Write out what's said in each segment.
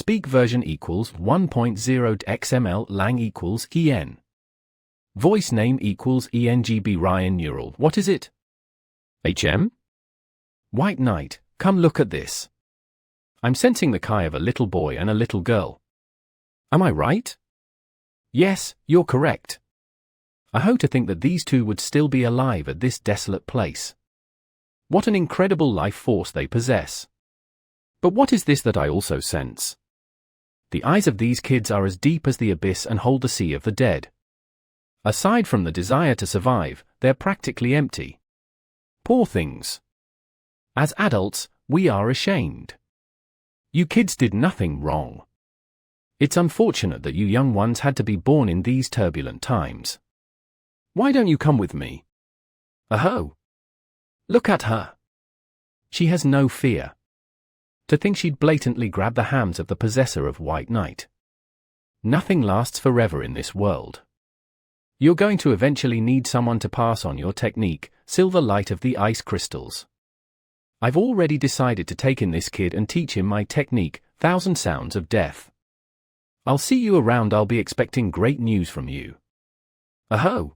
Speak version equals 1.0 XML lang equals en. Voice name equals ENGB Ryan Neural. What is it? HM? White Knight, come look at this. I'm sensing the chi of a little boy and a little girl. Am I right? Yes, you're correct. I hope to think that these two would still be alive at this desolate place. What an incredible life force they possess. But what is this that I also sense? The eyes of these kids are as deep as the abyss and hold the sea of the dead. Aside from the desire to survive, they're practically empty. Poor things. As adults, we are ashamed. You kids did nothing wrong. It's unfortunate that you young ones had to be born in these turbulent times. Why don't you come with me? Aho! Look at her. She has no fear. To think she'd blatantly grab the hams of the possessor of White Knight. Nothing lasts forever in this world. You're going to eventually need someone to pass on your technique, Silver Light of the Ice Crystals. I've already decided to take in this kid and teach him my technique, Thousand Sounds of Death. I'll see you around. I'll be expecting great news from you. Aho!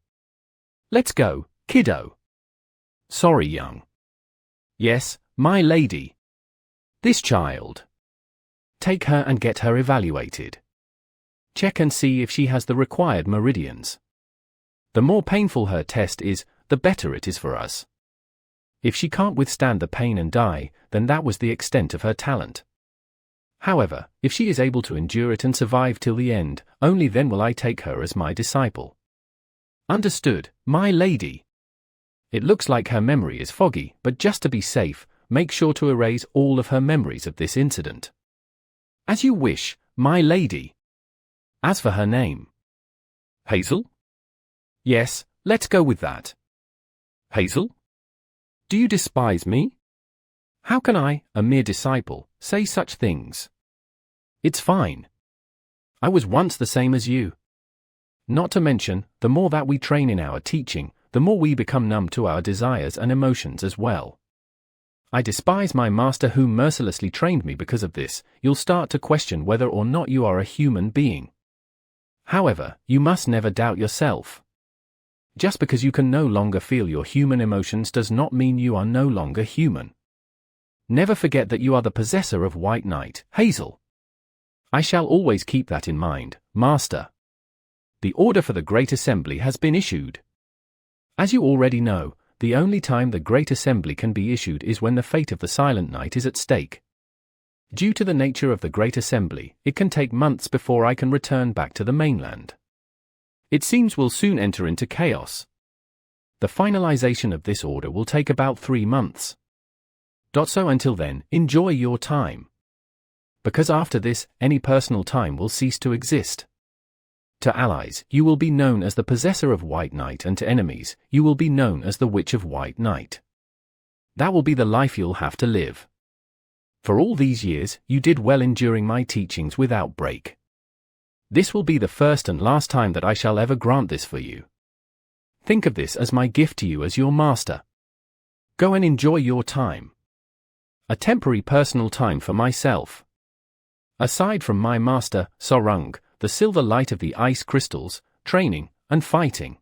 Let's go, kiddo. Sorry, young. Yes, my lady. This child. Take her and get her evaluated. Check and see if she has the required meridians. The more painful her test is, the better it is for us. If she can't withstand the pain and die, then that was the extent of her talent. However, if she is able to endure it and survive till the end, only then will I take her as my disciple. Understood, my lady. It looks like her memory is foggy, but just to be safe, make sure to erase all of her memories of this incident. As you wish, my lady. As for her name. Hazel? Yes, let's go with that. Hazel? Do you despise me? How can I, a mere disciple, say such things? It's fine. I was once the same as you. Not to mention, the more that we train in our teaching, the more we become numb to our desires and emotions as well. I despise my master who mercilessly trained me because of this. You'll start to question whether or not you are a human being. However, you must never doubt yourself. Just because you can no longer feel your human emotions does not mean you are no longer human. Never forget that you are the possessor of White Knight, Hazel. I shall always keep that in mind, Master. The order for the Great Assembly has been issued. As you already know, the only time the Great Assembly can be issued is when the fate of the Silent Knight is at stake. Due to the nature of the Great Assembly, it can take months before I can return back to the mainland. It seems we'll soon enter into chaos. The finalization of this order will take about 3 months. So until then, enjoy your time. Because after this, any personal time will cease to exist. To allies, you will be known as the possessor of White Knight, and to enemies, you will be known as the Witch of White Knight. That will be the life you'll have to live. For all these years, you did well enduring my teachings without break. This will be the first and last time that I shall ever grant this for you. Think of this as my gift to you as your master. Go and enjoy your time. A temporary personal time for myself. Aside from my master, Sorung, the Silver Light of the Ice Crystals, training, and fighting.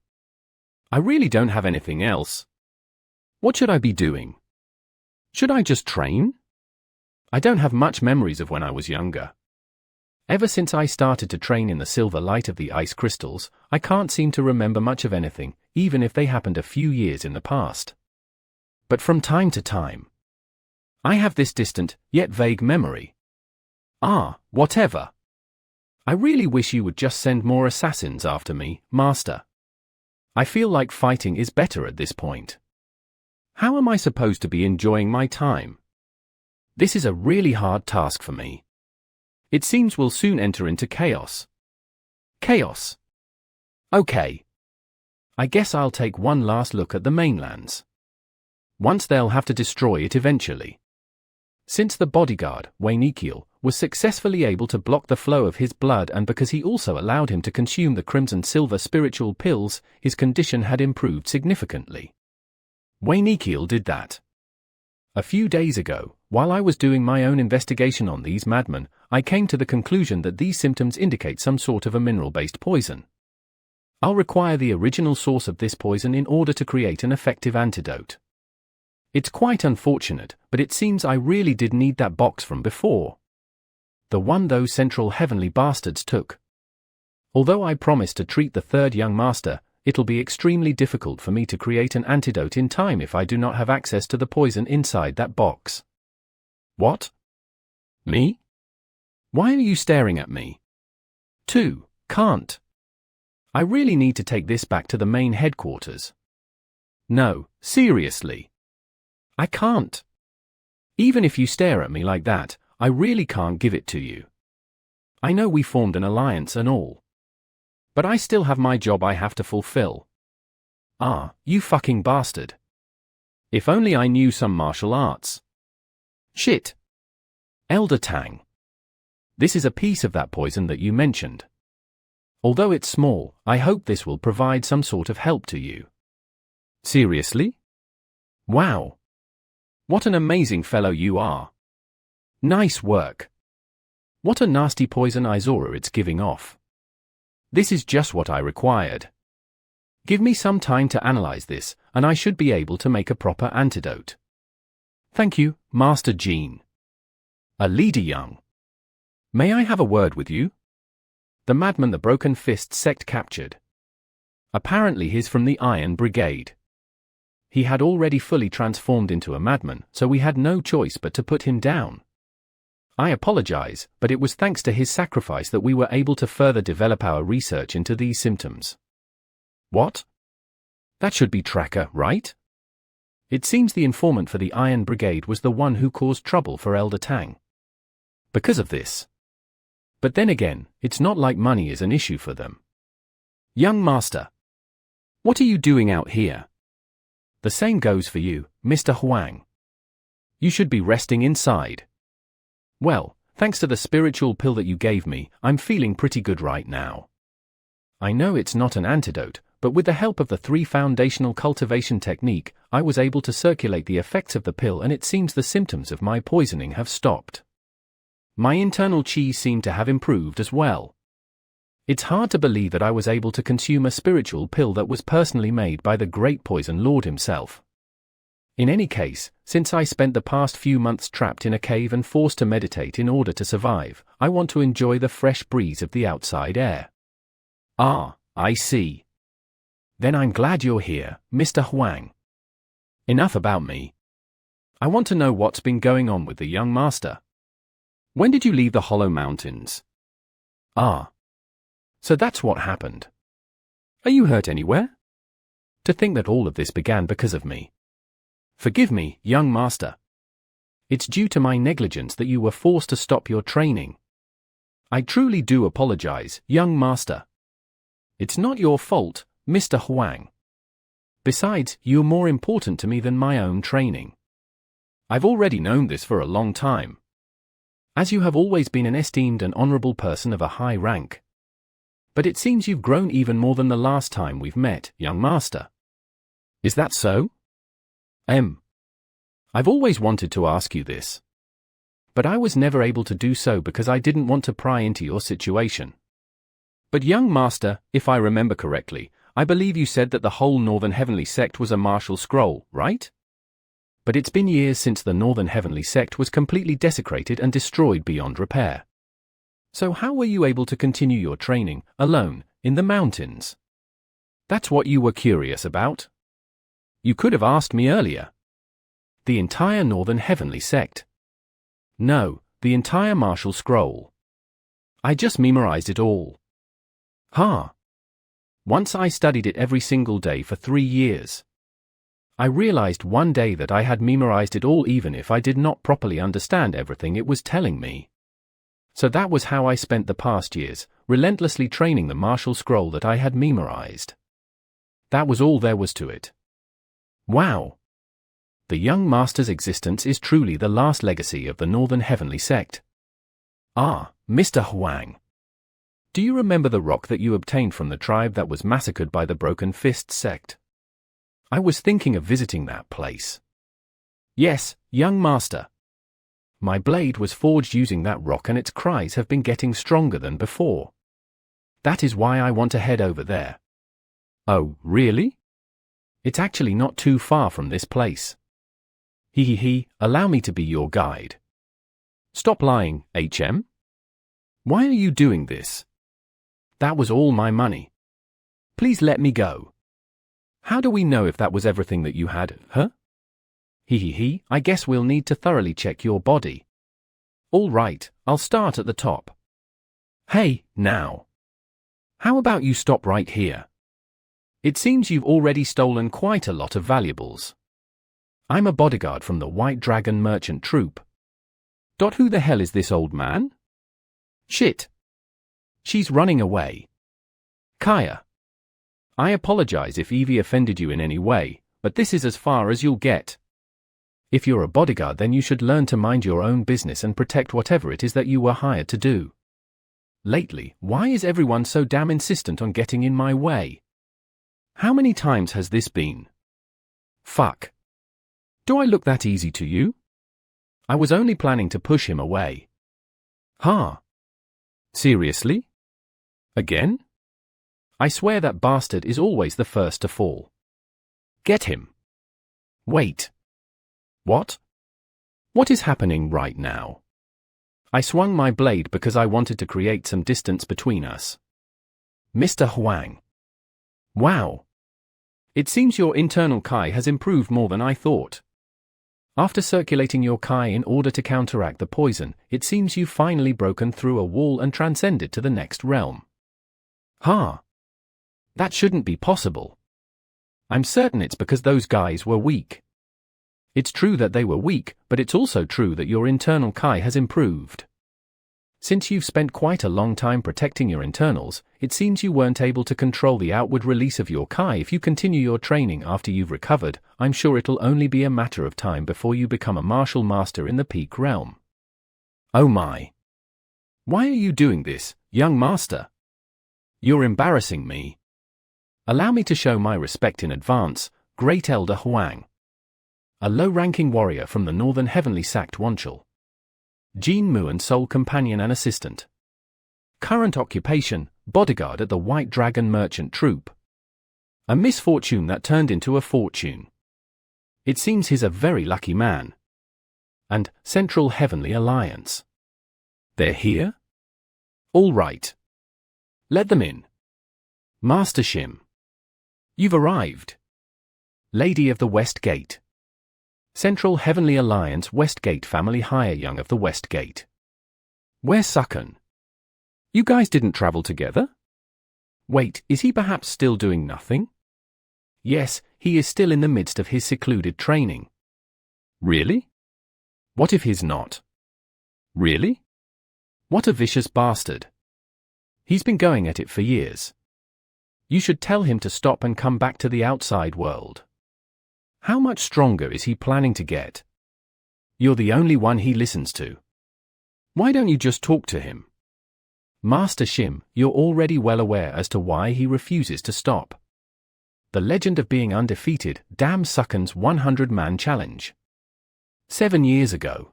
I really don't have anything else. What should I be doing? Should I just train? I don't have much memories of when I was younger. Ever since I started to train in the Silver Light of the Ice Crystals, I can't seem to remember much of anything, even if they happened a few years in the past. But from time to time, I have this distant, yet vague memory. Whatever. I really wish you would just send more assassins after me, Master. I feel like fighting is better at this point. How am I supposed to be enjoying my time? This is a really hard task for me. It seems we'll soon enter into chaos. Chaos. Okay. I guess I'll take one last look at the mainlands. Once they'll have to destroy it eventually. Since the bodyguard, Waynekiel, was successfully able to block the flow of his blood, and because he also allowed him to consume the Crimson Silver spiritual pills, his condition had improved significantly. Waynekiel did that. A few days ago, While I was doing my own investigation on these madmen, I came to the conclusion that these symptoms indicate some sort of a mineral-based poison. I'll require the original source of this poison in order to create an effective antidote. It's quite unfortunate, but it seems I really did need that box from before. The one those central heavenly bastards took. Although I promised to treat the third young master, it'll be extremely difficult for me to create an antidote in time if I do not have access to the poison inside that box. What? Me? Why are you staring at me? 2. Can't. I really need to take this back to the main headquarters. No, seriously. I can't. Even if you stare at me like that, I really can't give it to you. I know we formed an alliance and all. But I still have my job I have to fulfill. Ah, you fucking bastard. If only I knew some martial arts. Shit. Elder Tang. This is a piece of that poison that you mentioned. Although it's small, I hope this will provide some sort of help to you. Seriously? Wow. What an amazing fellow you are. Nice work. What a nasty poison Izora it's giving off. This is just what I required. Give me some time to analyze this, and I should be able to make a proper antidote. Thank you, Master Jean. A leader young. May I have a word with you? The madman the Broken Fist sect captured. Apparently he's from the Iron Brigade. He had already fully transformed into a madman, so we had no choice but to put him down. I apologize, but it was thanks to his sacrifice that we were able to further develop our research into these symptoms. What? That should be Tracker, right? It seems the informant for the Iron Brigade was the one who caused trouble for Elder Tang. Because of this. But then again, it's not like money is an issue for them. Young Master. What are you doing out here? The same goes for you, Mr. Huang. You should be resting inside. Well, thanks to the spiritual pill that you gave me, I'm feeling pretty good right now. I know it's not an antidote, but with the help of the 3 foundational cultivation technique, I was able to circulate the effects of the pill and it seems the symptoms of my poisoning have stopped. My internal qi seemed to have improved as well. It's hard to believe that I was able to consume a spiritual pill that was personally made by the great poison lord himself. In any case, since I spent the past few months trapped in a cave and forced to meditate in order to survive, I want to enjoy the fresh breeze of the outside air. Ah, I see. Then I'm glad you're here, Mr. Huang. Enough about me. I want to know what's been going on with the young master. When did you leave the Hollow Mountains? Ah. So that's what happened. Are you hurt anywhere? To think that all of this began because of me. Forgive me, young master. It's due to my negligence that you were forced to stop your training. I truly do apologize, young master. It's not your fault, Mr. Huang. Besides, you're more important to me than my own training. I've already known this for a long time. As you have always been an esteemed and honorable person of a high rank. But it seems you've grown even more than the last time we've met, young master. Is that so? I've always wanted to ask you this. But I was never able to do so because I didn't want to pry into your situation. But young master, if I remember correctly, I believe you said that the whole Northern Heavenly Sect was a martial scroll, right? But it's been years since the Northern Heavenly Sect was completely desecrated and destroyed beyond repair. So how were you able to continue your training, alone, in the mountains? That's what you were curious about? You could have asked me earlier. The entire Northern Heavenly Sect. No, the entire martial scroll. I just memorized it all. Once I studied it every single day for 3 years. I realized one day that I had memorized it all even if I did not properly understand everything it was telling me. So that was how I spent the past years, relentlessly training the martial scroll that I had memorized. That was all there was to it. Wow! The young master's existence is truly the last legacy of the Northern Heavenly Sect. Ah, Mr. Huang. Do you remember the rock that you obtained from the tribe that was massacred by the Broken Fist sect? I was thinking of visiting that place. Yes, young master. My blade was forged using that rock and its cries have been getting stronger than before. That is why I want to head over there. Oh, really? It's actually not too far from this place. Allow me to be your guide. Stop lying, HM. Why are you doing this? That was all my money. Please let me go. How do we know if that was everything that you had, huh? I guess we'll need to thoroughly check your body. All right, I'll start at the top. Hey, now. How about you stop right here? It seems you've already stolen quite a lot of valuables. I'm a bodyguard from the White Dragon Merchant Troop. Who the hell is this old man? Shit. She's running away. Kaya. I apologize if Evie offended you in any way, but this is as far as you'll get. If you're a bodyguard, then you should learn to mind your own business and protect whatever it is that you were hired to do. Lately, why is everyone so damn insistent on getting in my way? How many times has this been? Fuck. Do I look that easy to you? I was only planning to push him away. Huh? Seriously? Again? I swear that bastard is always the first to fall. Get him. Wait. What? What is happening right now? I swung my blade because I wanted to create some distance between us. Mr. Huang. Wow. It seems your internal Kai has improved more than I thought. After circulating your Kai in order to counteract the poison, it seems you've finally broken through a wall and transcended to the next realm. Huh? That shouldn't be possible. I'm certain it's because those guys were weak. It's true that they were weak, but it's also true that your internal Kai has improved. Since you've spent quite a long time protecting your internals, it seems you weren't able to control the outward release of your Kai. If you continue your training after you've recovered, I'm sure it'll only be a matter of time before you become a martial master in the peak realm. Oh my. Why are you doing this, young master? You're embarrassing me. Allow me to show my respect in advance, Great Elder Huang. A low-ranking warrior from the Northern Heavenly Sacked Wanchel. Jean Muan sole companion and assistant. Current occupation, bodyguard at the White Dragon Merchant Troop. A misfortune that turned into a fortune. It seems he's a very lucky man. And Central Heavenly Alliance. They're here? All right. Let them in. Master Shim. You've arrived. Lady of the West Gate. Central Heavenly Alliance Westgate family hire young of the Westgate. Where's Sukken? You guys didn't travel together? Wait, is he perhaps still doing nothing? Yes, he is still in the midst of his secluded training. Really? What if he's not? Really? What a vicious bastard. He's been going at it for years. You should tell him to stop and come back to the outside world. How much stronger is he planning to get? You're the only one he listens to. Why don't you just talk to him? Master Shim, you're already well aware as to why he refuses to stop. The legend of being undefeated, damn Sukken's 100-man challenge. 7 years ago.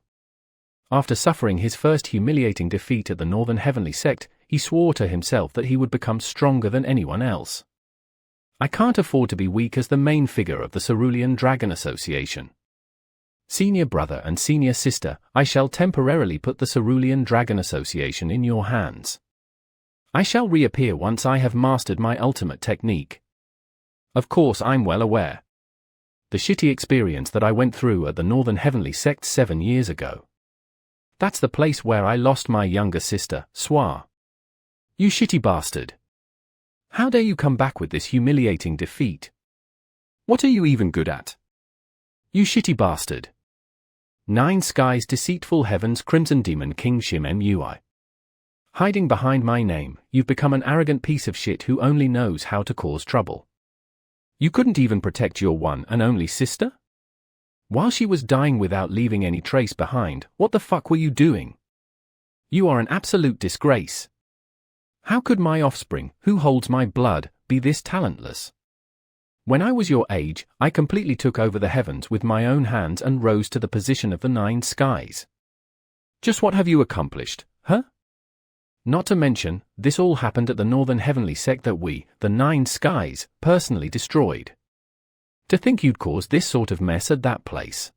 After suffering his first humiliating defeat at the Northern Heavenly Sect, he swore to himself that he would become stronger than anyone else. I can't afford to be weak as the main figure of the Cerulean Dragon Association. Senior brother and senior sister, I shall temporarily put the Cerulean Dragon Association in your hands. I shall reappear once I have mastered my ultimate technique. Of course, I'm well aware. The shitty experience that I went through at the Northern Heavenly Sect 7 years ago. That's the place where I lost my younger sister, Swa. You shitty bastard. How dare you come back with this humiliating defeat? What are you even good at? You shitty bastard. 9 Skies Deceitful Heavens Crimson Demon King Shim Mui. Hiding behind my name, you've become an arrogant piece of shit who only knows how to cause trouble. You couldn't even protect your one and only sister? While she was dying without leaving any trace behind, what the fuck were you doing? You are an absolute disgrace. How could my offspring, who holds my blood, be this talentless? When I was your age, I completely took over the heavens with my own hands and rose to the position of the 9 skies. Just what have you accomplished, huh? Not to mention, this all happened at the Northern Heavenly Sect that we, the Nine Skies, personally destroyed. To think you'd cause this sort of mess at that place.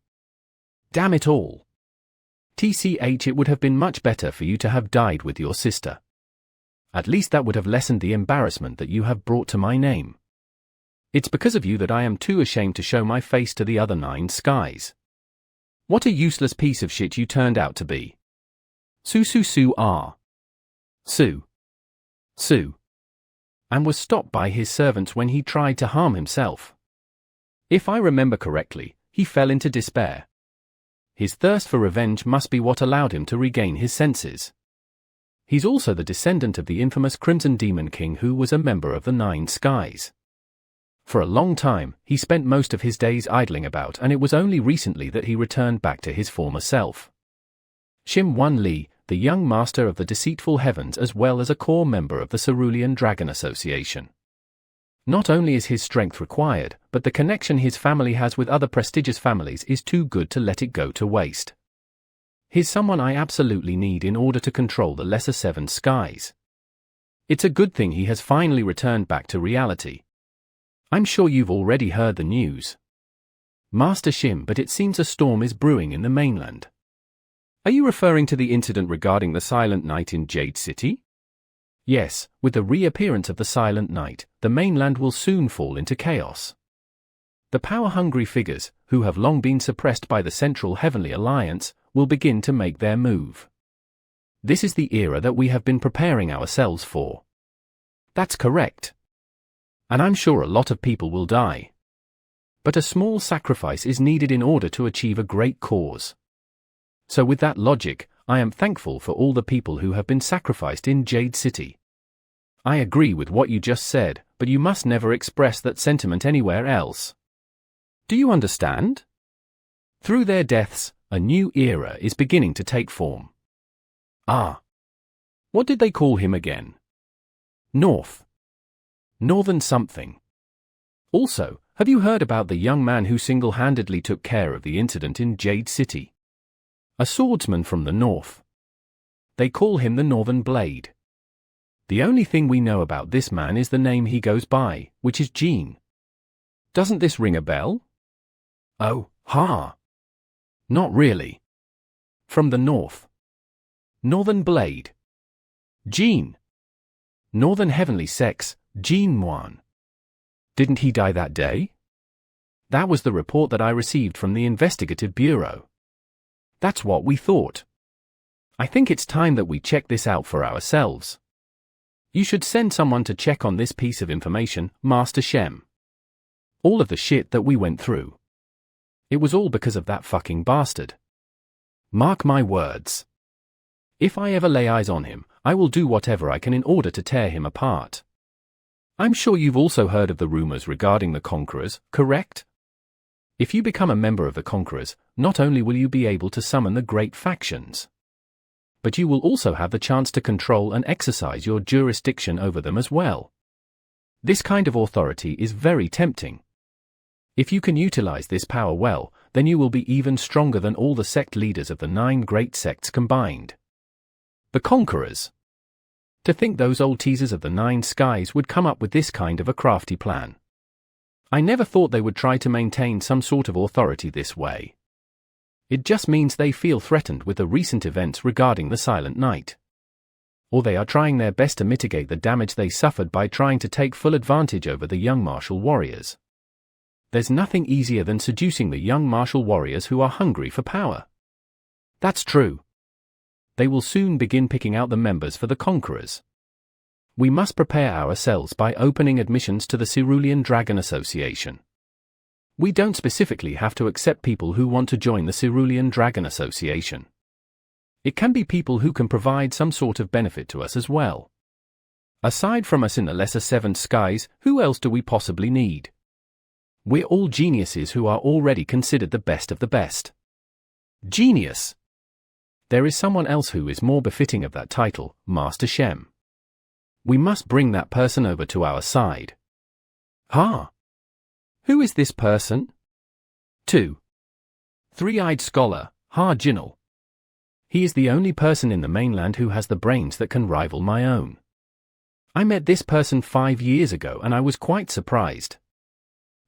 Damn it all. TCH, it would have been much better for you to have died with your sister. At least that would have lessened the embarrassment that you have brought to my name. It's because of you that I am too ashamed to show my face to the other Nine Skies. What a useless piece of shit you turned out to be. Sue. And was stopped by his servants when he tried to harm himself. If I remember correctly, he fell into despair. His thirst for revenge must be what allowed him to regain his senses. He's also the descendant of the infamous Crimson Demon King who was a member of the Nine Skies. For a long time, he spent most of his days idling about, and it was only recently that he returned back to his former self. Shim Wan Li, the young master of the Deceitful Heavens, as well as a core member of the Cerulean Dragon Association. Not only is his strength required, but the connection his family has with other prestigious families is too good to let it go to waste. He's someone I absolutely need in order to control the lesser Seven Skies. It's a good thing he has finally returned back to reality. I'm sure you've already heard the news, Master Shim, but it seems a storm is brewing in the mainland. Are you referring to the incident regarding the Silent Knight in Jade City? Yes, with the reappearance of the Silent Knight, the mainland will soon fall into chaos. The power-hungry figures, who have long been suppressed by the Central Heavenly Alliance, will begin to make their move. This is the era that we have been preparing ourselves for. That's correct. And I'm sure a lot of people will die. But a small sacrifice is needed in order to achieve a great cause. So with that logic, I am thankful for all the people who have been sacrificed in Jade City. I agree with what you just said, but you must never express that sentiment anywhere else. Do you understand? Through their deaths, a new era is beginning to take form. Ah. What did they call him again? Northen something. Also, have you heard about the young man who single-handedly took care of the incident in Jade City? A swordsman from the north. They call him the Northern Blade. The only thing we know about this man is the name he goes by, which is Jean. Doesn't this ring a bell? Oh, ha. Not really. From the north. Northern Blade. Jean. Northern Heavenly Sex, Jean Moine. Didn't he die that day? That was the report that I received from the Investigative Bureau. That's what we thought. I think it's time that we check this out for ourselves. You should send someone to check on this piece of information, Master Shem. All of the shit that we went through. It was all because of that fucking bastard. Mark my words. If I ever lay eyes on him, I will do whatever I can in order to tear him apart. I'm sure you've also heard of the rumors regarding the Conquerors, correct? If you become a member of the Conquerors, not only will you be able to summon the great factions, but you will also have the chance to control and exercise your jurisdiction over them as well. This kind of authority is very tempting. If you can utilize this power well, then you will be even stronger than all the sect leaders of the 9 great sects combined. The Conquerors. To think those old teasers of the 9 Skies would come up with this kind of a crafty plan. I never thought they would try to maintain some sort of authority this way. It just means they feel threatened with the recent events regarding the Silent Knight. Or they are trying their best to mitigate the damage they suffered by trying to take full advantage over the young martial warriors. There's nothing easier than seducing the young martial warriors who are hungry for power. That's true. They will soon begin picking out the members for the Conquerors. We must prepare ourselves by opening admissions to the Cerulean Dragon Association. We don't specifically have to accept people who want to join the Cerulean Dragon Association. It can be people who can provide some sort of benefit to us as well. Aside from us in the lesser 7 Skies, who else do we possibly need? We're all geniuses who are already considered the best of the best. Genius! There is someone else who is more befitting of that title, Master Shem. We must bring that person over to our side. Ha! Who is this person? 2. Three-eyed scholar, Ha Jinal. He is the only person in the mainland who has the brains that can rival my own. I met this person 5 years ago and I was quite surprised.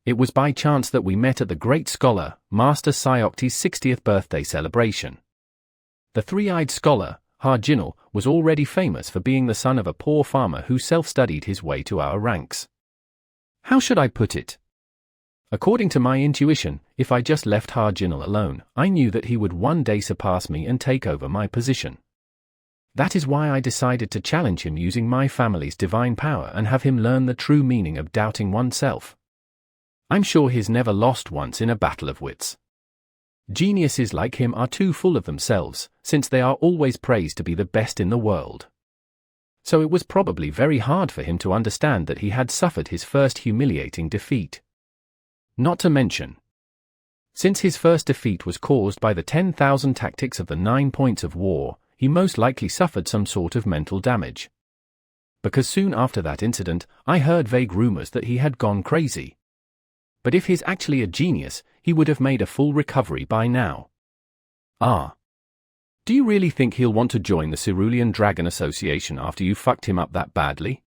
It was by chance that we met at the great scholar, Master Sayokti's 60th birthday celebration. The three-eyed scholar, Harjinal, was already famous for being the son of a poor farmer who self-studied his way to our ranks. How should I put it? According to my intuition, if I just left Harjinal alone, I knew that he would one day surpass me and take over my position. That is why I decided to challenge him using my family's divine power and have him learn the true meaning of doubting oneself. I'm sure he's never lost once in a battle of wits. Geniuses like him are too full of themselves, since they are always praised to be the best in the world. So it was probably very hard for him to understand that he had suffered his first humiliating defeat. Not to mention, since his first defeat was caused by the 10,000 tactics of the 9 points of war, he most likely suffered some sort of mental damage. Because soon after that incident, I heard vague rumors that he had gone crazy. But if he's actually a genius, he would have made a full recovery by now. Do you really think he'll want to join the Cerulean Dragon Association after you fucked him up that badly?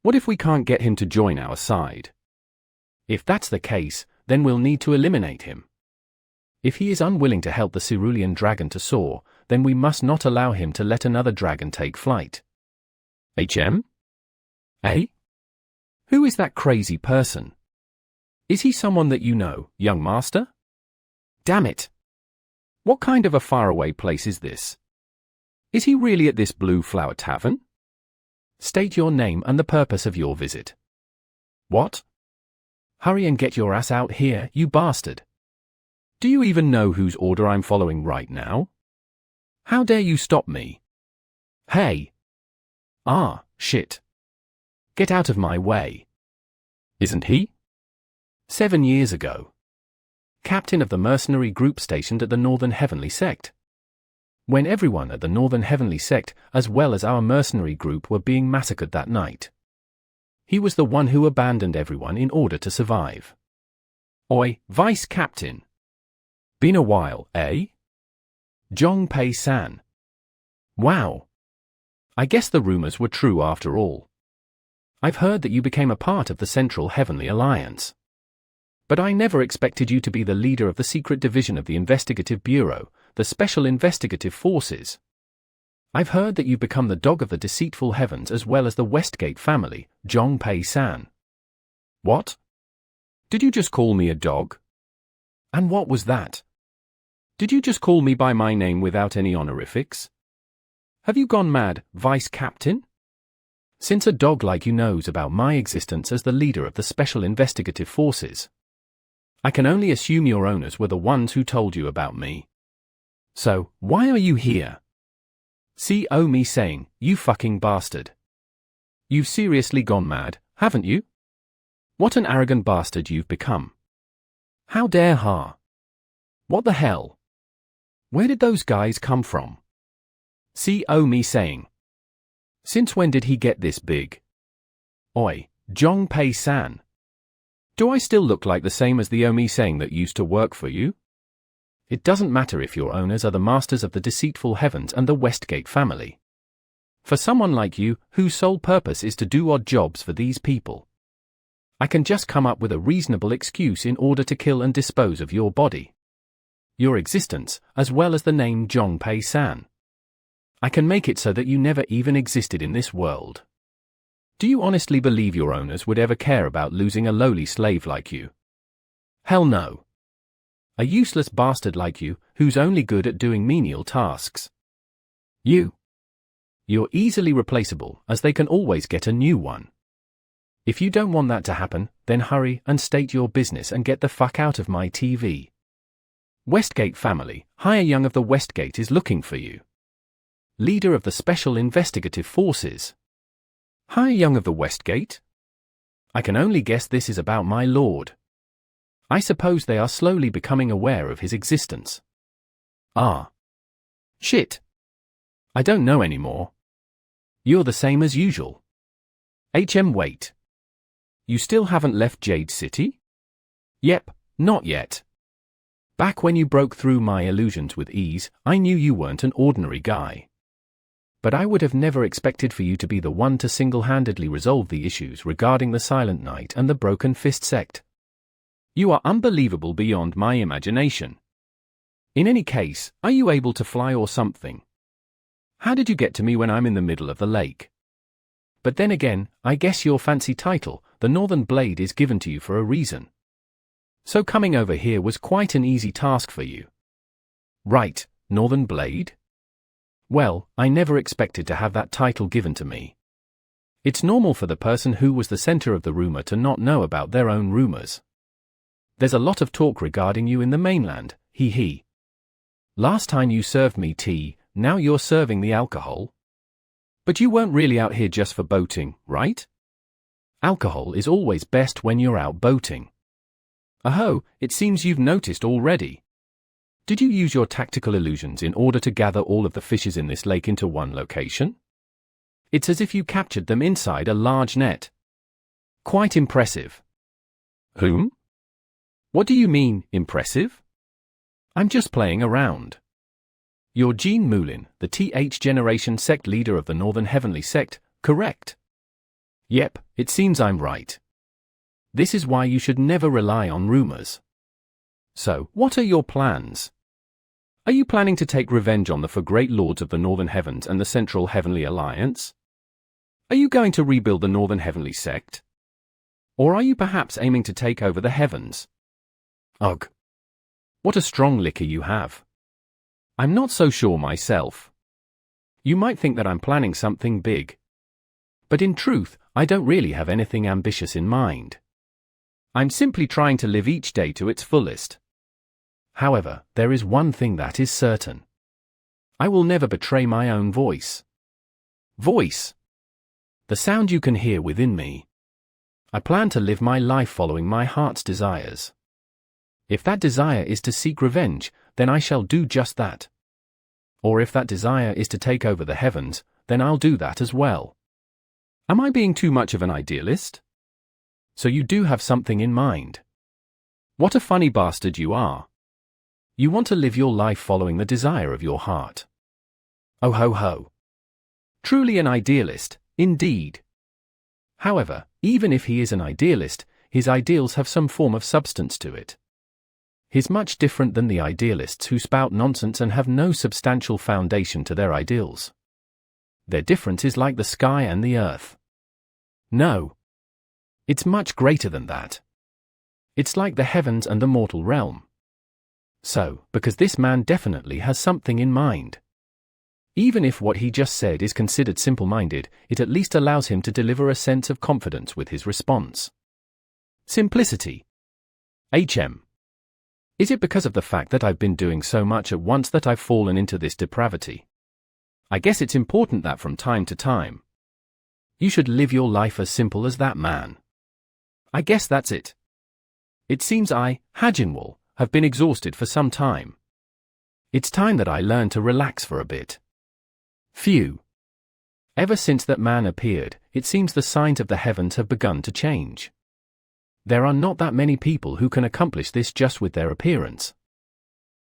What if we can't get him to join our side? If that's the case, then we'll need to eliminate him. If he is unwilling to help the Cerulean Dragon to soar, then we must not allow him to let another dragon take flight. Eh? Who is that crazy person? Is he someone that you know, young master? Damn it! What kind of a faraway place is this? Is he really at this Blue Flower Tavern? State your name and the purpose of your visit. What? Hurry and get your ass out here, you bastard! Do you even know whose order I'm following right now? How dare you stop me? Hey! Shit. Get out of my way. Isn't he? 7 years ago. Captain of the mercenary group stationed at the Northern Heavenly Sect. When everyone at the Northern Heavenly Sect, as well as our mercenary group, were being massacred that night. He was the one who abandoned everyone in order to survive. Oi, Vice Captain. Been a while, eh? Zhongpei-san. Wow. I guess the rumors were true after all. I've heard that you became a part of the Central Heavenly Alliance. But I never expected you to be the leader of the secret division of the Investigative Bureau, the Special Investigative Forces. I've heard that you've become the dog of the Deceitful Heavens as well as the Westgate family, Zhongpei-san. What? Did you just call me a dog? And what was that? Did you just call me by my name without any honorifics? Have you gone mad, Vice Captain? Since a dog like you knows about my existence as the leader of the Special Investigative Forces, I can only assume your owners were the ones who told you about me. So, why are you here? Me saying, you fucking bastard. You've seriously gone mad, haven't you? What an arrogant bastard you've become. How dare Ha? What the hell? Where did those guys come from? Me saying. Since when did he get this big? Oi, Zhongpei-san. Do I still look like the same as the Omi saying that used to work for you? It doesn't matter if your owners are the masters of the Deceitful Heavens and the Westgate family. For someone like you, whose sole purpose is to do odd jobs for these people, I can just come up with a reasonable excuse in order to kill and dispose of your body, your existence, as well as the name Zhongpei-san. I can make it so that you never even existed in this world. Do you honestly believe your owners would ever care about losing a lowly slave like you? Hell no. A useless bastard like you, who's only good at doing menial tasks. You're easily replaceable, as they can always get a new one. If you don't want that to happen, then hurry and state your business and get the fuck out of my TV. Westgate family, Higher Young of the Westgate is looking for you. Leader of the Special Investigative Forces. Higher Young of the Westgate? I can only guess this is about my lord. I suppose they are slowly becoming aware of his existence. Shit. I don't know anymore. You're the same as usual. Wait. You still haven't left Jade City? Yep, not yet. Back when you broke through my illusions with ease, I knew you weren't an ordinary guy. But I would have never expected for you to be the one to single-handedly resolve the issues regarding the Silent Knight and the Broken Fist sect. You are unbelievable beyond my imagination. In any case, are you able to fly or something? How did you get to me when I'm in the middle of the lake? But then again, I guess your fancy title, the Northern Blade, is given to you for a reason. So coming over here was quite an easy task for you. Right, Northern Blade? Well, I never expected to have that title given to me. It's normal for the person who was the center of the rumor to not know about their own rumors. There's a lot of talk regarding you in the mainland, he. Last time you served me tea, now you're serving the alcohol. But you weren't really out here just for boating, right? Alcohol is always best when you're out boating. Aho, it seems you've noticed already. Did you use your tactical illusions in order to gather all of the fishes in this lake into one location? It's as if you captured them inside a large net. Quite impressive. Whom? What do you mean, impressive? I'm just playing around. You're Jean Moulin, the TH Generation sect leader of the Northern Heavenly sect, correct? Yep, it seems I'm right. This is why you should never rely on rumors. So, what are your plans? Are you planning to take revenge on the four great lords of the Northern Heavens and the Central Heavenly Alliance? Are you going to rebuild the Northern Heavenly sect? Or are you perhaps aiming to take over the heavens? Ugh. What a strong liquor you have. I'm not so sure myself. You might think that I'm planning something big. But in truth, I don't really have anything ambitious in mind. I'm simply trying to live each day to its fullest. However, there is one thing that is certain. I will never betray my own voice. Voice. The sound you can hear within me. I plan to live my life following my heart's desires. If that desire is to seek revenge, then I shall do just that. Or if that desire is to take over the heavens, then I'll do that as well. Am I being too much of an idealist? So you do have something in mind. What a funny bastard you are. You want to live your life following the desire of your heart. Oh ho ho. Truly an idealist, indeed. However, even if he is an idealist, his ideals have some form of substance to it. He's much different than the idealists who spout nonsense and have no substantial foundation to their ideals. Their difference is like the sky and the earth. No. It's much greater than that. It's like the heavens and the mortal realm. So, because this man definitely has something in mind. Even if what he just said is considered simple-minded, it at least allows him to deliver a sense of confidence with his response. Simplicity. HM. Is it because of the fact that I've been doing so much at once that I've fallen into this depravity? I guess it's important that from time to time, you should live your life as simple as that man. I guess that's it. It seems I, Hajinwall, have been exhausted for some time. It's time that I learn to relax for a bit. Phew. Ever since that man appeared, it seems the signs of the heavens have begun to change. There are not that many people who can accomplish this just with their appearance.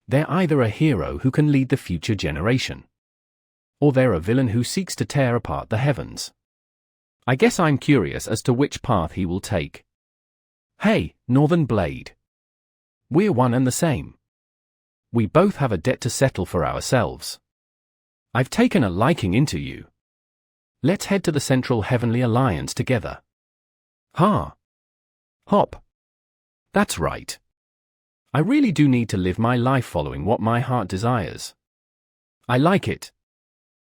They're either a hero who can lead the future generation, or they're a villain who seeks to tear apart the heavens. I guess I'm curious as to which path he will take. Hey, Northern Blade. We're one and the same. We both have a debt to settle for ourselves. I've taken a liking into you. Let's head to the Central Heavenly Alliance together. Ha. Hop. That's right. I really do need to live my life following what my heart desires. I like it.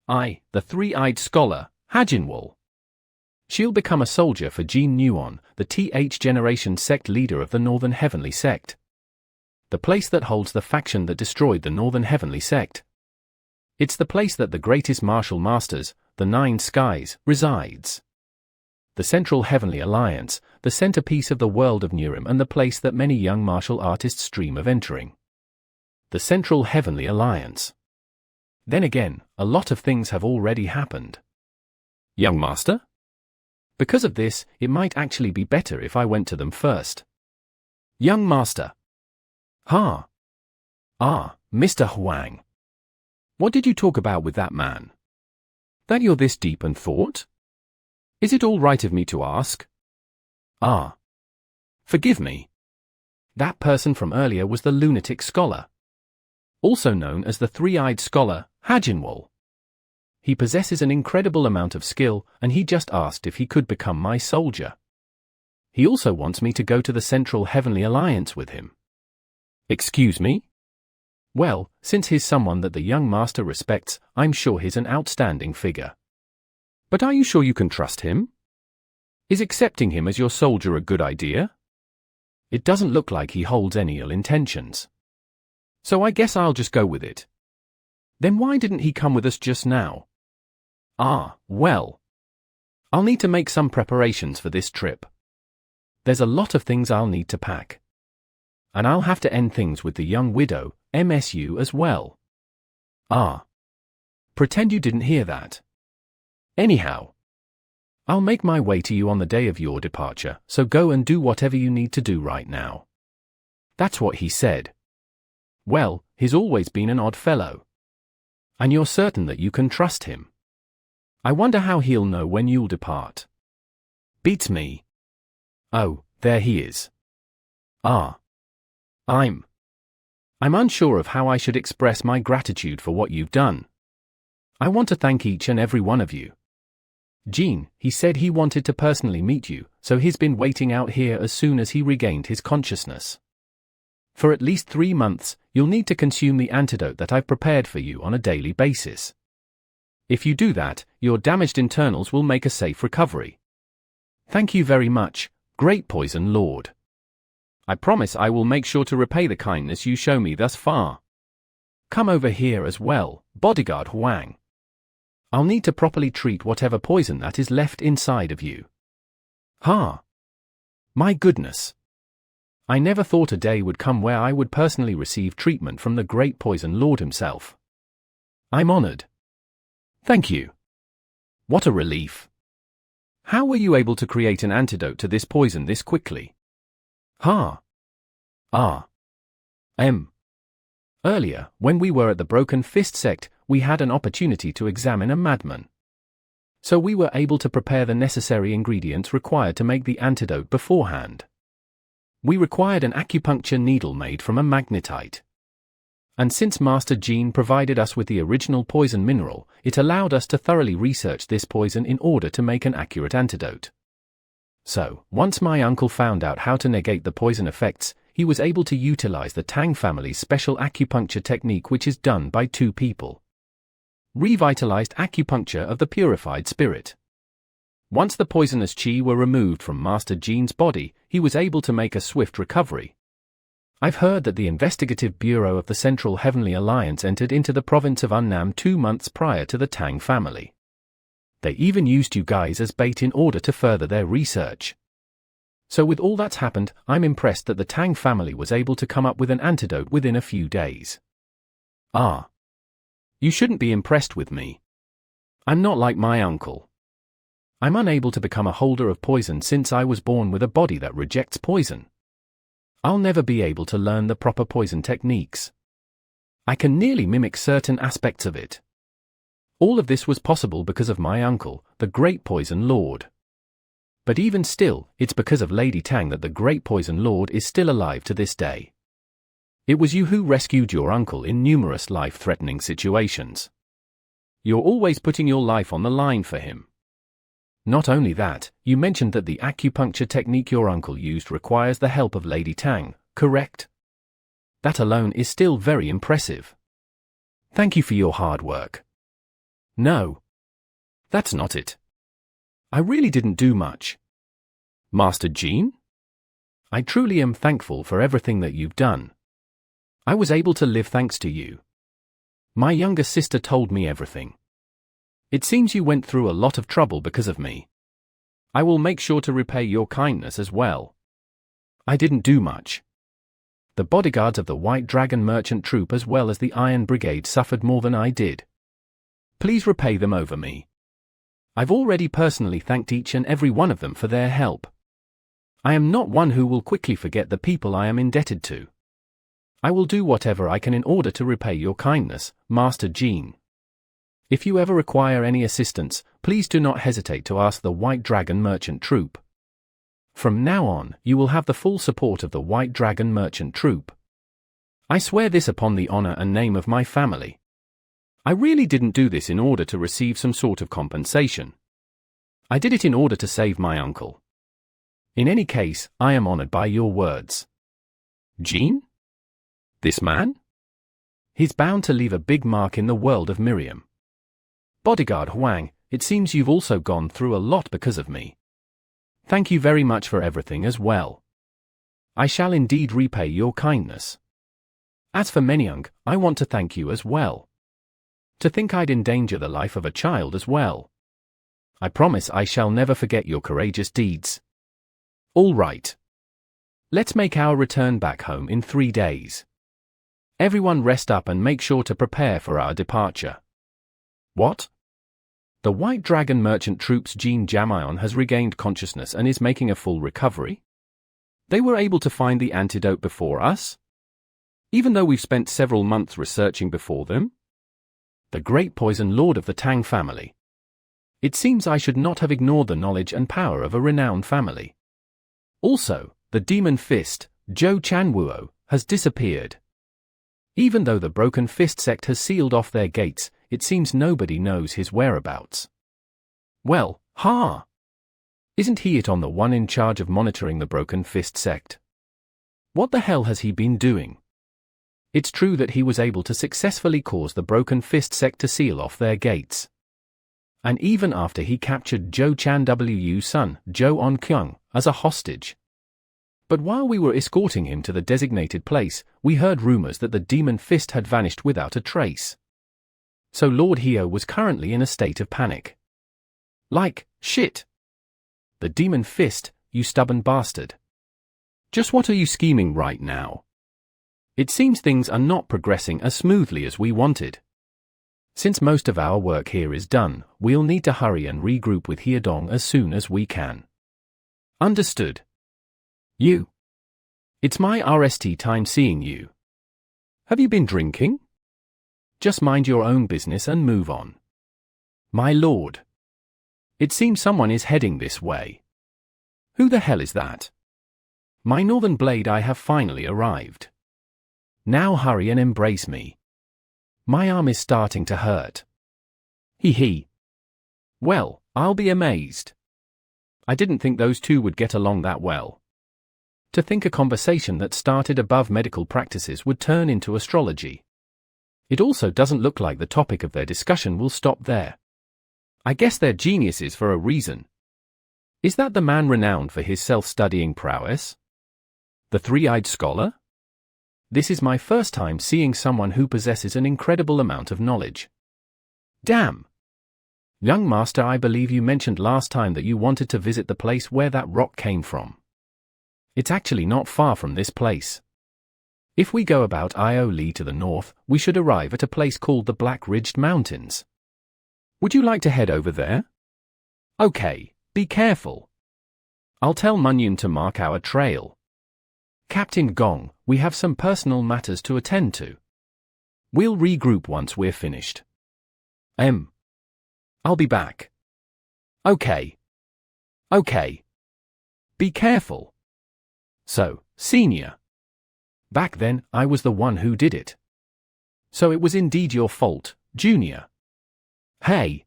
I, the three-eyed scholar, Hajinwall. She'll become a soldier for Jean Nuon, the TH Generation sect leader of the Northern Heavenly sect. The place that holds the faction that destroyed the Northern Heavenly sect. It's the place that the greatest martial masters, the Nine Skies, resides. The Central Heavenly Alliance, the centerpiece of the world of Nurim and the place that many young martial artists dream of entering. The Central Heavenly Alliance. Then again, a lot of things have already happened. Young master? Because of this, it might actually be better if I went to them first. Young master. Ha. Ah, Mr. Huang. What did you talk about with that man? That you're this deep in thought? Is it all right of me to ask? Ah. Forgive me. That person from earlier was the lunatic scholar, also known as the three-eyed scholar, Hajinwal. He possesses an incredible amount of skill, and he just asked if he could become my soldier. He also wants me to go to the Central Heavenly Alliance with him. Excuse me? Well, since he's someone that the young master respects, I'm sure he's an outstanding figure. But are you sure you can trust him? Is accepting him as your soldier a good idea? It doesn't look like he holds any ill intentions. So I guess I'll just go with it. Then why didn't he come with us just now? Ah, well. I'll need to make some preparations for this trip. There's a lot of things I'll need to pack. And I'll have to end things with the young widow, MSU, as well. Ah. Pretend you didn't hear that. Anyhow, I'll make my way to you on the day of your departure, so go and do whatever you need to do right now. That's what he said. Well, he's always been an odd fellow. And you're certain that you can trust him. I wonder how he'll know when you'll depart. Beats me. Oh, there he is. Ah. I'm unsure of how I should express my gratitude for what you've done. I want to thank each and every one of you. Jean, he said he wanted to personally meet you, so he's been waiting out here as soon as he regained his consciousness. For at least 3 months, you'll need to consume the antidote that I've prepared for you on a daily basis. If you do that, your damaged internals will make a safe recovery. Thank you very much, Great Poison Lord. I promise I will make sure to repay the kindness you show me thus far. Come over here as well, Bodyguard Huang. I'll need to properly treat whatever poison that is left inside of you. Ha! My goodness. I never thought a day would come where I would personally receive treatment from the Great Poison Lord himself. I'm honored. Thank you. What a relief. How were you able to create an antidote to this poison this quickly? Ha! Ah. Earlier, when we were at the Broken Fist sect, we had an opportunity to examine a madman. So we were able to prepare the necessary ingredients required to make the antidote beforehand. We required an acupuncture needle made from a magnetite. And since Master Jean provided us with the original poison mineral, it allowed us to thoroughly research this poison in order to make an accurate antidote. So, once my uncle found out how to negate the poison effects, he was able to utilize the Tang family's special acupuncture technique, which is done by 2 people. Revitalized acupuncture of the purified spirit. Once the poisonous qi were removed from Master Jean's body, he was able to make a swift recovery. I've heard that the investigative bureau of the Central Heavenly Alliance entered into the province of Unnam 2 months prior to the Tang family. They even used you guys as bait in order to further their research. So with all that's happened, I'm impressed that the Tang family was able to come up with an antidote within a few days. Ah. You shouldn't be impressed with me. I'm not like my uncle. I'm unable to become a holder of poison since I was born with a body that rejects poison. I'll never be able to learn the proper poison techniques. I can nearly mimic certain aspects of it. All of this was possible because of my uncle, the Great Poison Lord. But even still, it's because of Lady Tang that the Great Poison Lord is still alive to this day. It was you who rescued your uncle in numerous life-threatening situations. You're always putting your life on the line for him. Not only that, you mentioned that the acupuncture technique your uncle used requires the help of Lady Tang, correct? That alone is still very impressive. Thank you for your hard work. No. That's not it. I really didn't do much. Master Jean? I truly am thankful for everything that you've done. I was able to live thanks to you. My younger sister told me everything. It seems you went through a lot of trouble because of me. I will make sure to repay your kindness as well. I didn't do much. The bodyguards of the White Dragon Merchant Troop as well as the Iron Brigade suffered more than I did. Please repay them over me. I've already personally thanked each and every one of them for their help. I am not one who will quickly forget the people I am indebted to. I will do whatever I can in order to repay your kindness, Master Jean. If you ever require any assistance, please do not hesitate to ask the White Dragon Merchant Troop. From now on, you will have the full support of the White Dragon Merchant Troop. I swear this upon the honor and name of my family. I really didn't do this in order to receive some sort of compensation. I did it in order to save my uncle. In any case, I am honored by your words. Jean? This man? He's bound to leave a big mark in the world of Miriam. Bodyguard Huang, it seems you've also gone through a lot because of me. Thank you very much for everything as well. I shall indeed repay your kindness. As for Menyang, I want to thank you as well. To think I'd endanger the life of a child as well. I promise I shall never forget your courageous deeds. All right. Let's make our return back home in 3 days. Everyone rest up and make sure to prepare for our departure. What? The White Dragon Merchant Troop's Jean Jamion has regained consciousness and is making a full recovery? They were able to find the antidote before us? Even though we've spent several months researching before them? The great poison lord of the Tang family. It seems I should not have ignored the knowledge and power of a renowned family. Also, the demon fist, Zhou Chanwuo, has disappeared. Even though the Broken Fist sect has sealed off their gates, it seems nobody knows his whereabouts. Well, ha! Isn't he on the one in charge of monitoring the Broken Fist sect? What the hell has he been doing? It's true that he was able to successfully cause the Broken Fist sect to seal off their gates. And even after he captured Zhou Chan Wu's son, Zhou Onkyung, as a hostage. But while we were escorting him to the designated place, we heard rumors that the Demon Fist had vanished without a trace. So Lord Hio was currently in a state of panic. Like, shit. The Demon Fist, you stubborn bastard. Just what are you scheming right now? It seems things are not progressing as smoothly as we wanted. Since most of our work here is done, we'll need to hurry and regroup with Hiedong as soon as we can. Understood. You. It's my RST time seeing you. Have you been drinking? Just mind your own business and move on. My lord. It seems someone is heading this way. Who the hell is that? My Northern blade, I have finally arrived. Now hurry and embrace me. My arm is starting to hurt. Hee hee. Well, I'll be amazed. I didn't think those two would get along that well. To think a conversation that started above medical practices would turn into astrology. It also doesn't look like the topic of their discussion will stop there. I guess they're geniuses for a reason. Is that the man renowned for his self-studying prowess? The three-eyed scholar? This is my first time seeing someone who possesses an incredible amount of knowledge. Damn! Young master, I believe you mentioned last time that you wanted to visit the place where that rock came from. It's actually not far from this place. If we go about Io Li to the north, we should arrive at a place called the Black Ridged Mountains. Would you like to head over there? Okay, be careful. I'll tell Munyun to mark our trail. Captain Gong, we have some personal matters to attend to. We'll regroup once we're finished. I'll be back. Okay. Be careful. So, Senior. Back then, I was the one who did it. So it was indeed your fault, Junior. Hey,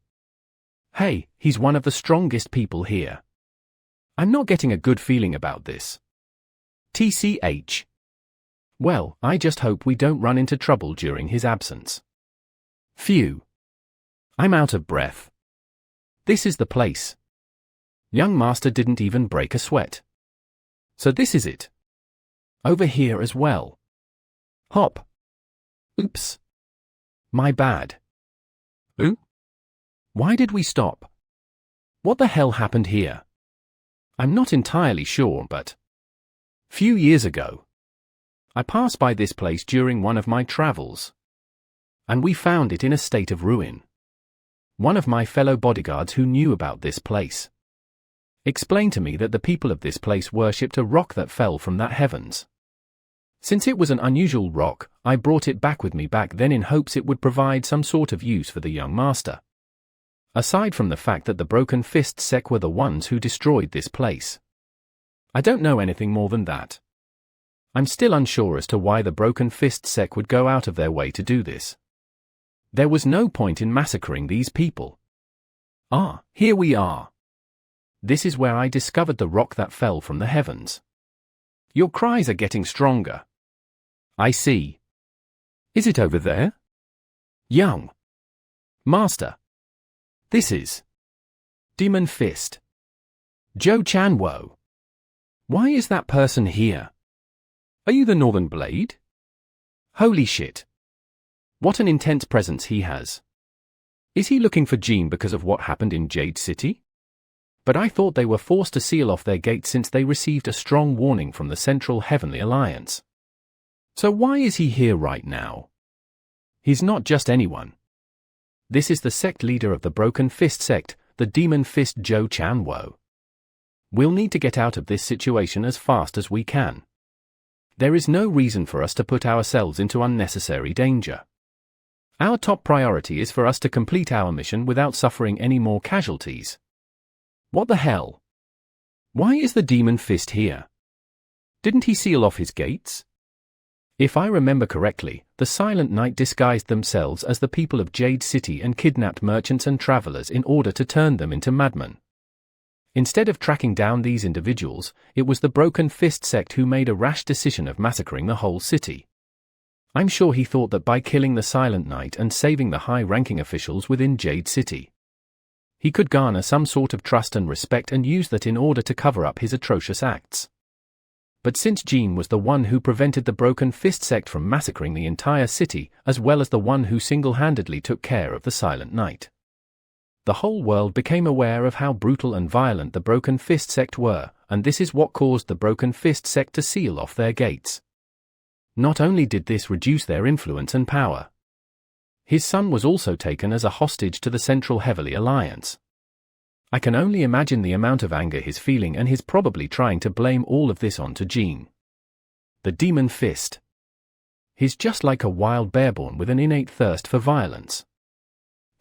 he's one of the strongest people here. I'm not getting a good feeling about this. TCH. Well, I just hope we don't run into trouble during his absence. Phew. I'm out of breath. This is the place. Young master didn't even break a sweat. So this is it. Over here as well. Hop. Oops. My bad. Ooh? Why did we stop? What the hell happened here? I'm not entirely sure, but few years ago, I passed by this place during one of my travels, and we found it in a state of ruin. One of my fellow bodyguards who knew about this place explained to me that the people of this place worshipped a rock that fell from that heavens. Since it was an unusual rock, I brought it back with me back then in hopes it would provide some sort of use for the young master. Aside from the fact that the Broken Fist sect were the ones who destroyed this place. I don't know anything more than that. I'm still unsure as to why the Broken Fist sect would go out of their way to do this. There was no point in massacring these people. Ah, here we are. This is where I discovered the rock that fell from the heavens. Your cries are getting stronger. I see. Is it over there? Young Master. This is Demon Fist. Zhou Chanwo. Why is that person here? Are you the Northern Blade? Holy shit. What an intense presence he has. Is he looking for Jean because of what happened in Jade City? But I thought they were forced to seal off their gates since they received a strong warning from the Central Heavenly Alliance. So why is he here right now? He's not just anyone. This is the sect leader of the Broken Fist sect, the Demon Fist Zhou Chanwo. We'll need to get out of this situation as fast as we can. There is no reason for us to put ourselves into unnecessary danger. Our top priority is for us to complete our mission without suffering any more casualties. What the hell? Why is the Demon Fist here? Didn't he seal off his gates? If I remember correctly, the Silent Night disguised themselves as the people of Jade City and kidnapped merchants and travelers in order to turn them into madmen. Instead of tracking down these individuals, it was the Broken Fist sect who made a rash decision of massacring the whole city. I'm sure he thought that by killing the Silent Night and saving the high-ranking officials within Jade City, he could garner some sort of trust and respect and use that in order to cover up his atrocious acts. But since Jean was the one who prevented the Broken Fist sect from massacring the entire city, as well as the one who single-handedly took care of the Silent Night, the whole world became aware of how brutal and violent the Broken Fist sect were, and this is what caused the Broken Fist sect to seal off their gates. Not only did this reduce their influence and power, his son was also taken as a hostage to the Central Heavenly Alliance. I can only imagine the amount of anger he's feeling, and he's probably trying to blame all of this onto Jean. The Demon Fist. He's just like a wild bear born with an innate thirst for violence.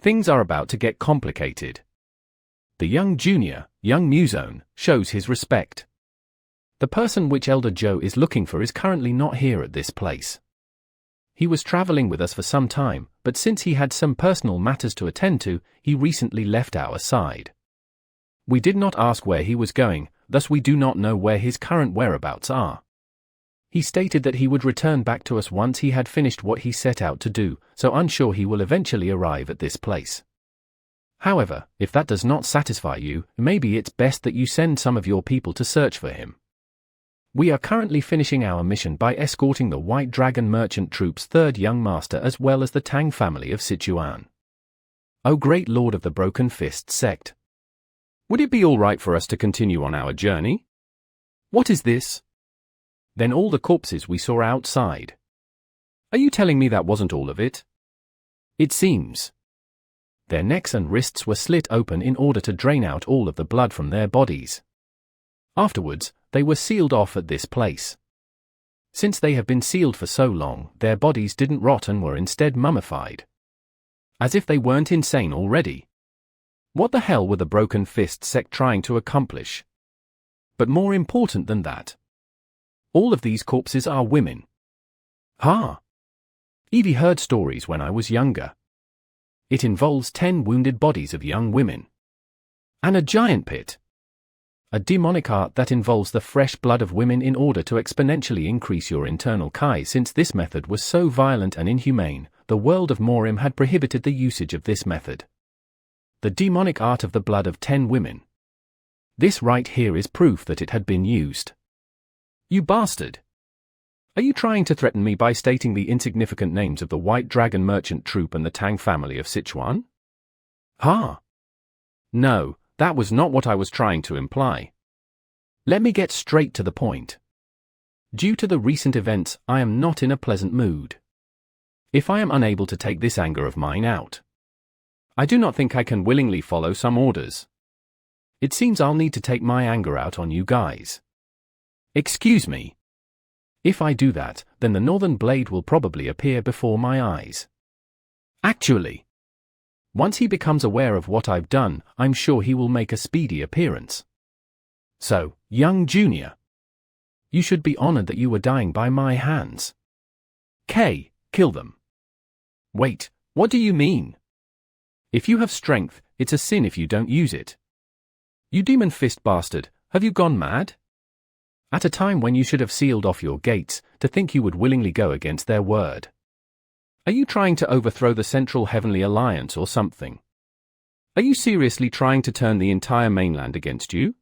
Things are about to get complicated. The young Muzone, shows his respect. The person which Elder Zhou is looking for is currently not here at this place. He was traveling with us for some time, but since he had some personal matters to attend to, he recently left our side. We did not ask where he was going, thus we do not know where his current whereabouts are. He stated that he would return back to us once he had finished what he set out to do, so unsure he will eventually arrive at this place. However, if that does not satisfy you, maybe it's best that you send some of your people to search for him. We are currently finishing our mission by escorting the White Dragon Merchant Troop's third young master as well as the Tang family of Sichuan. O great lord of the Broken Fist sect. Would it be all right for us to continue on our journey? What is this? Then all the corpses we saw outside. Are you telling me that wasn't all of it? It seems. Their necks and wrists were slit open in order to drain out all of the blood from their bodies. Afterwards, they were sealed off at this place. Since they have been sealed for so long, their bodies didn't rot and were instead mummified. As if they weren't insane already. What the hell were the Broken Fist sect trying to accomplish? But more important than that, all of these corpses are women. Evie heard stories when I was younger. It involves 10 wounded bodies of young women. And a giant pit. A demonic art that involves the fresh blood of women in order to exponentially increase your internal Kai. Since this method was so violent and inhumane, the world of Morim had prohibited the usage of this method. The demonic art of the blood of 10 women. This right here is proof that it had been used. You bastard! Are you trying to threaten me by stating the insignificant names of the White Dragon Merchant Troop and the Tang family of Sichuan? No, that was not what I was trying to imply. Let me get straight to the point. Due to the recent events, I am not in a pleasant mood. If I am unable to take this anger of mine out, I do not think I can willingly follow some orders. It seems I'll need to take my anger out on you guys. Excuse me. If I do that, then the Northern Blade will probably appear before my eyes. Actually, once he becomes aware of what I've done, I'm sure he will make a speedy appearance. So, young Junior, you should be honored that you were dying by my hands. Kill them. Wait, what do you mean? If you have strength, it's a sin if you don't use it. You demon fist bastard, have you gone mad? At a time when you should have sealed off your gates, to think you would willingly go against their word. Are you trying to overthrow the Central Heavenly Alliance or something? Are you seriously trying to turn the entire mainland against you?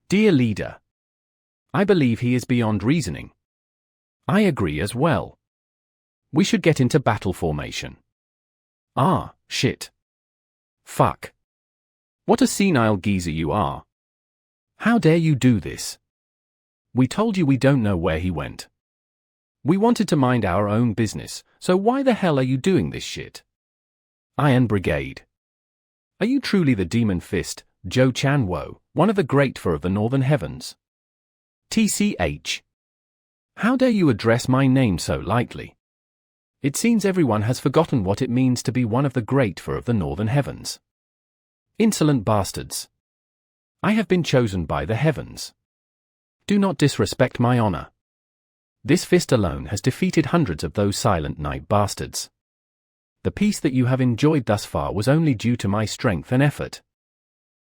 Dear leader, I believe he is beyond reasoning. I agree as well. We should get into battle formation. Ah, shit. Fuck. What a senile geezer you are. How dare you do this? We told you we don't know where he went. We wanted to mind our own business, so why the hell are you doing this shit? Iron Brigade. Are you truly the Demon Fist, Zhou Chanwo, one of the great four of the Northern Heavens? TCH. How dare you address my name so lightly? It seems everyone has forgotten what it means to be one of the great four of the Northern Heavens. Insolent bastards. I have been chosen by the heavens. Do not disrespect my honor. This fist alone has defeated hundreds of those silent night bastards. The peace that you have enjoyed thus far was only due to my strength and effort.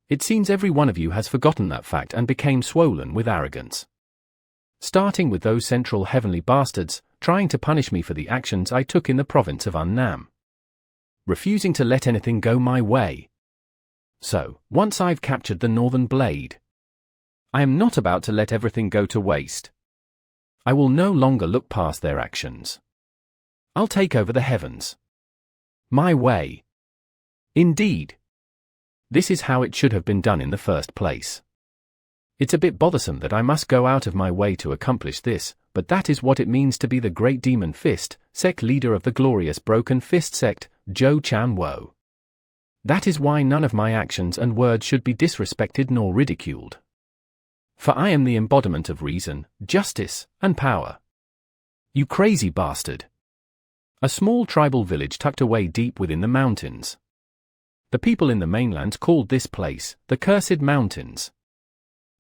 It seems every one of you has forgotten that fact and became swollen with arrogance. Starting with those central heavenly bastards, trying to punish me for the actions I took in the province of Unnam. Refusing to let anything go my way. So, once I've captured the Northern Blade, I am not about to let everything go to waste. I will no longer look past their actions. I'll take over the heavens. My way. Indeed. This is how it should have been done in the first place. It's a bit bothersome that I must go out of my way to accomplish this, but that is what it means to be the great demon fist, sect leader of the glorious broken fist sect, Zhou Chanwo. That is why none of my actions and words should be disrespected nor ridiculed. For I am the embodiment of reason, justice, and power. You crazy bastard. A small tribal village tucked away deep within the mountains. The people in the mainland called this place the Cursed Mountains.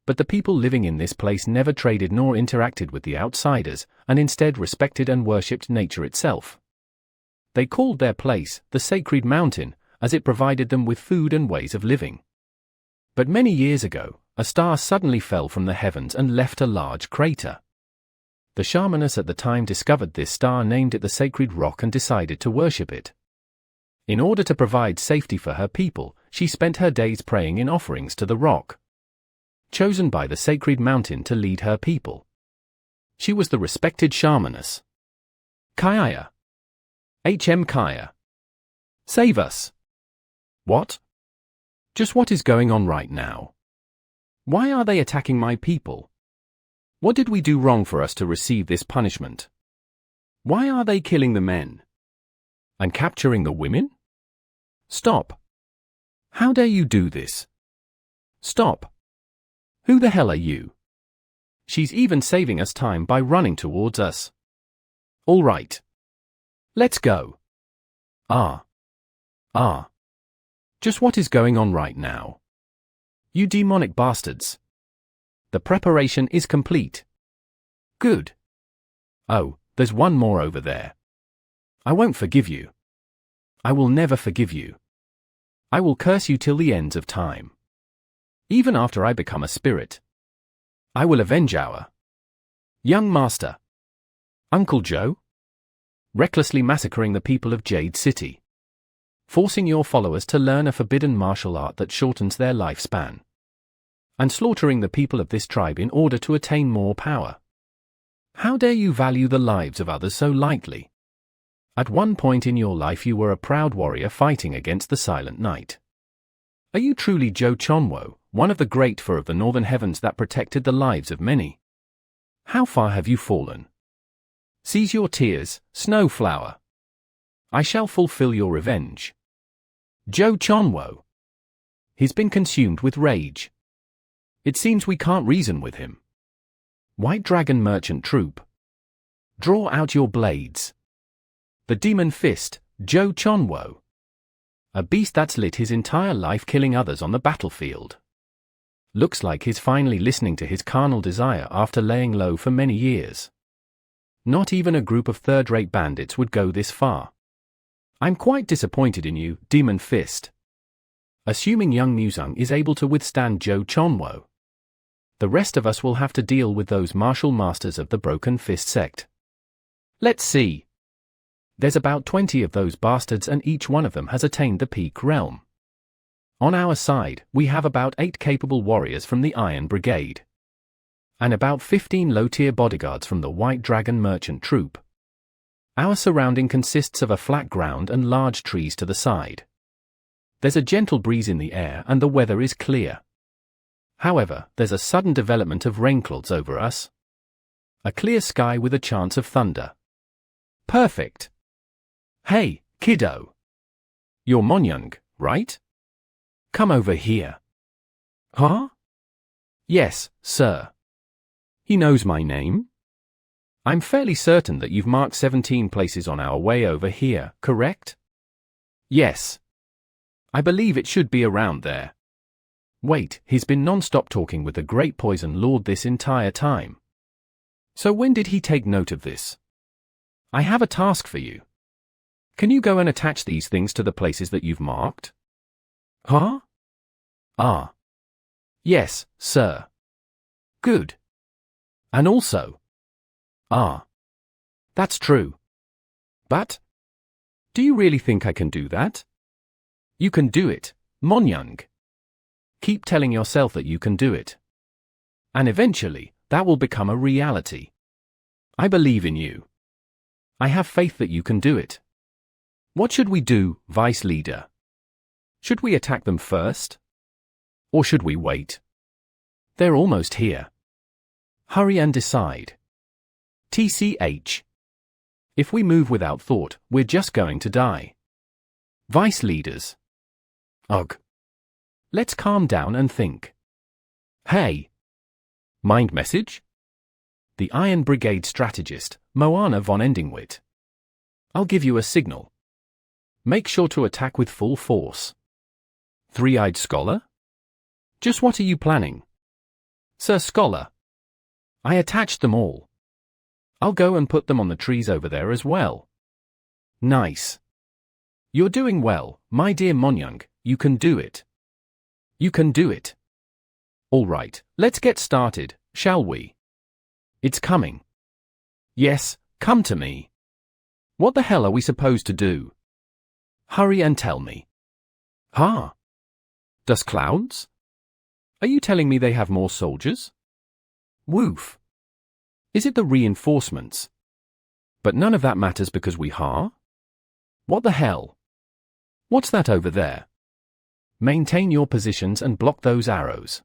But the people living in this place never traded nor interacted with the outsiders, and instead respected and worshipped nature itself. They called their place the Sacred Mountain, as it provided them with food and ways of living. But many years ago, a star suddenly fell from the heavens and left a large crater. The shamaness at the time discovered this star, named it the Sacred Rock, and decided to worship it. In order to provide safety for her people, she spent her days praying in offerings to the rock. Chosen by the Sacred Mountain to lead her people. She was the respected shamaness. Kaya. Kaya. Save us. What? Just what is going on right now? Why are they attacking my people? What did we do wrong for us to receive this punishment? Why are they killing the men? And capturing the women? Stop. How dare you do this? Stop. Who the hell are you? She's even saving us time by running towards us. All right. Let's go. Just what is going on right now? You demonic bastards. The preparation is complete. Good. Oh, there's one more over there. I won't forgive you. I will never forgive you. I will curse you till the ends of time. Even after I become a spirit. I will avenge our young master, Uncle Joe, recklessly massacring the people of Jade City, forcing your followers to learn a forbidden martial art that shortens their lifespan, and slaughtering the people of this tribe in order to attain more power. How dare you value the lives of others so lightly? At one point in your life you were a proud warrior fighting against the Silent Knight. Are you truly Zhou Chanwo, one of the great four of the Northern Heavens that protected the lives of many? How far have you fallen? Cease your tears, Snowflower. I shall fulfill your revenge. Zhou Chanwo. He's been consumed with rage. It seems we can't reason with him. White Dragon Merchant Troop. Draw out your blades. The demon fist, Jo Chonwo. A beast that's lit his entire life killing others on the battlefield. Looks like he's finally listening to his carnal desire after laying low for many years. Not even a group of third-rate bandits would go this far. I'm quite disappointed in you, Demon Fist. Assuming young Musung is able to withstand Jo Chonwo, the rest of us will have to deal with those martial masters of the Broken Fist sect. Let's see. There's about 20 of those bastards and each one of them has attained the peak realm. On our side, we have about 8 capable warriors from the Iron Brigade. And about 15 low-tier bodyguards from the White Dragon Merchant Troop. Our surrounding consists of a flat ground and large trees to the side. There's a gentle breeze in the air and the weather is clear. However, there's a sudden development of rainclouds over us. A clear sky with a chance of thunder. Perfect. Hey, kiddo. You're Monyung, right? Come over here. Huh? Yes, sir. He knows my name? I'm fairly certain that you've marked 17 places on our way over here, correct? Yes. I believe it should be around there. Wait, he's been non-stop talking with the Great Poison Lord this entire time. So when did he take note of this? I have a task for you. Can you go and attach these things to the places that you've marked? Huh? Ah. Yes, sir. Good. And also. Ah. That's true. But? Do you really think I can do that? You can do it, Monyung. Keep telling yourself that you can do it. And eventually, that will become a reality. I believe in you. I have faith that you can do it. What should we do, Vice Leader? Should we attack them first? Or should we wait? They're almost here. Hurry and decide. TCH. If we move without thought, we're just going to die. Vice Leaders. Ugh. Let's calm down and think. Hey. Mind message? The Iron Brigade strategist, Moana von Endingwit. I'll give you a signal. Make sure to attack with full force. Three-eyed Scholar? Just what are you planning? Sir Scholar. I attached them all. I'll go and put them on the trees over there as well. Nice. You're doing well, my dear Monyung, you can do it. You can do it. All right, let's get started, shall we? It's coming. Yes, come to me. What the hell are we supposed to do? Hurry and tell me. Huh? Dust clouds? Are you telling me they have more soldiers? Woof. Is it the reinforcements? But none of that matters because we are? What the hell? What's that over there? Maintain your positions and block those arrows.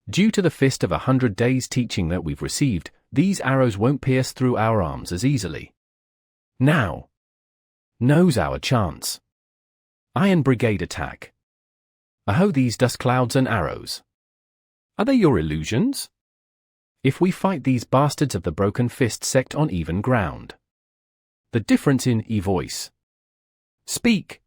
Due to the Fist of 100 Days teaching that we've received, these arrows won't pierce through our arms as easily. Now. Now's our chance. Iron Brigade attack. Aho, these dust clouds and arrows. Are they your illusions? If we fight these bastards of the Broken Fist sect on even ground. The difference in voice. Speak.